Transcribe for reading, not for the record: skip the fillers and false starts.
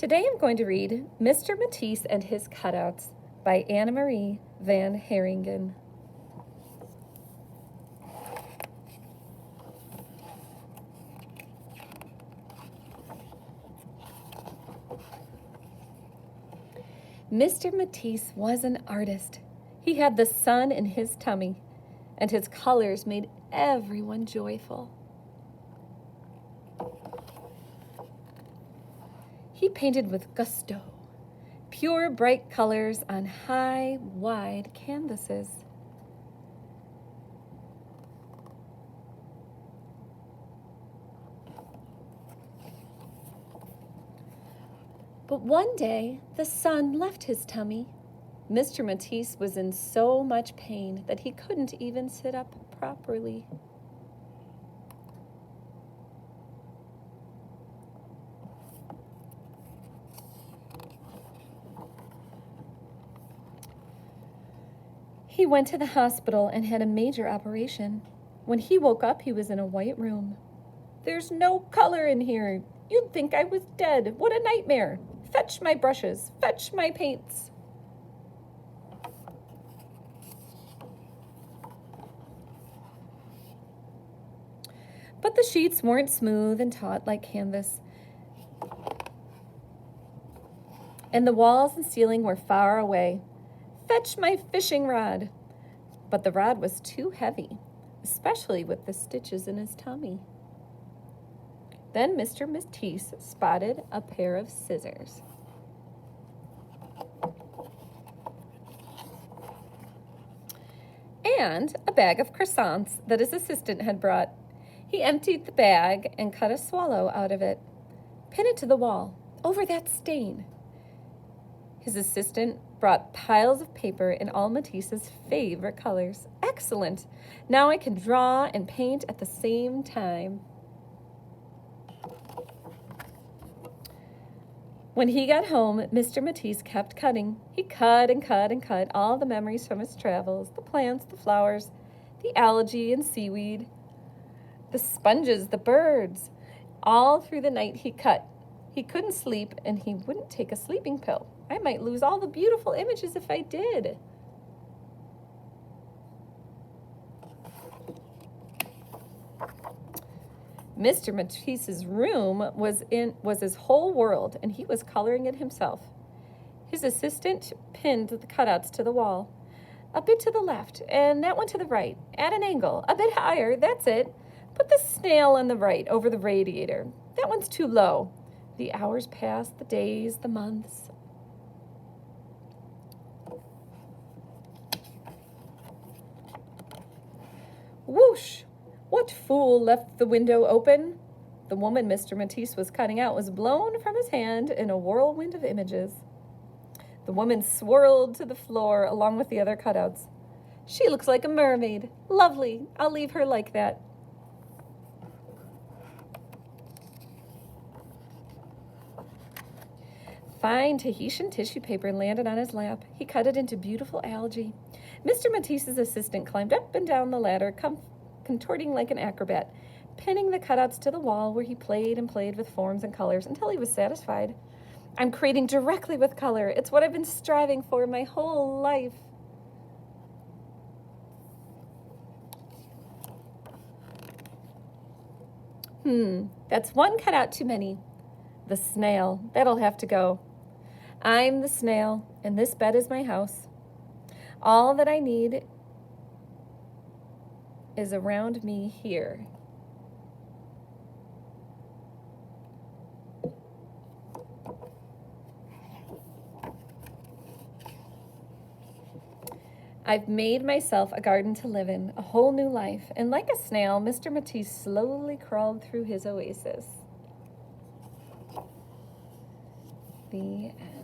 Today I'm going to read Mr. Matisse and His Cutouts by Anna Marie Van Haringen. Mr. Matisse was an artist. He had the sun in his tummy, and his colors made everyone joyful. He painted with gusto, pure bright colors on high, wide canvases. But one day, the sun left his tummy. Mr. Matisse was in so much pain that he couldn't even sit up properly. He went to the hospital and had a major operation. When he woke up, he was in a white room. "There's no color in here. You'd think I was dead. What a nightmare. Fetch my brushes. Fetch my paints." But the sheets weren't smooth and taut like canvas, and the walls and ceiling were far away. "Fetch my fishing rod." But the rod was too heavy, especially with the stitches in his tummy. Then Mr. Matisse spotted a pair of scissors. And a bag of croissants that his assistant had brought. He emptied the bag and cut a swallow out of it. "Pin it to the wall, over that stain." His assistant brought piles of paper in all Matisse's favorite colors. "Excellent! Now I can draw and paint at the same time." When he got home, Mr. Matisse kept cutting. He cut and cut and cut all the memories from his travels, the plants, the flowers, the algae and seaweed, the sponges, the birds. All through the night he cut. He couldn't sleep, and he wouldn't take a sleeping pill. I might lose all the beautiful images if I did. Mr. Matisse's room was his whole world, and he was coloring it himself. His assistant pinned the cutouts to the wall. "A bit to the left, and that one to the right. At an angle, a bit higher, that's it. Put the snail on the right, over the radiator. That one's too low." The hours passed, the days, the months. Whoosh! What fool left the window open? The woman Mr. Matisse was cutting out was blown from his hand in a whirlwind of images. The woman swirled to the floor along with the other cutouts. "She looks like a mermaid. Lovely. I'll leave her like that." Fine Tahitian tissue paper landed on his lap. He cut it into beautiful algae. Mr. Matisse's assistant climbed up and down the ladder, contorting like an acrobat, pinning the cutouts to the wall where he played and played with forms and colors until he was satisfied. "I'm creating directly with color. It's what I've been striving for my whole life." That's one cutout too many. The snail, that'll have to go. I'm the snail, and this bed is my house. All that I need is around me here. I've made myself a garden to live in, a whole new life, and like a snail, Mr. Matisse slowly crawled through his oasis. The end.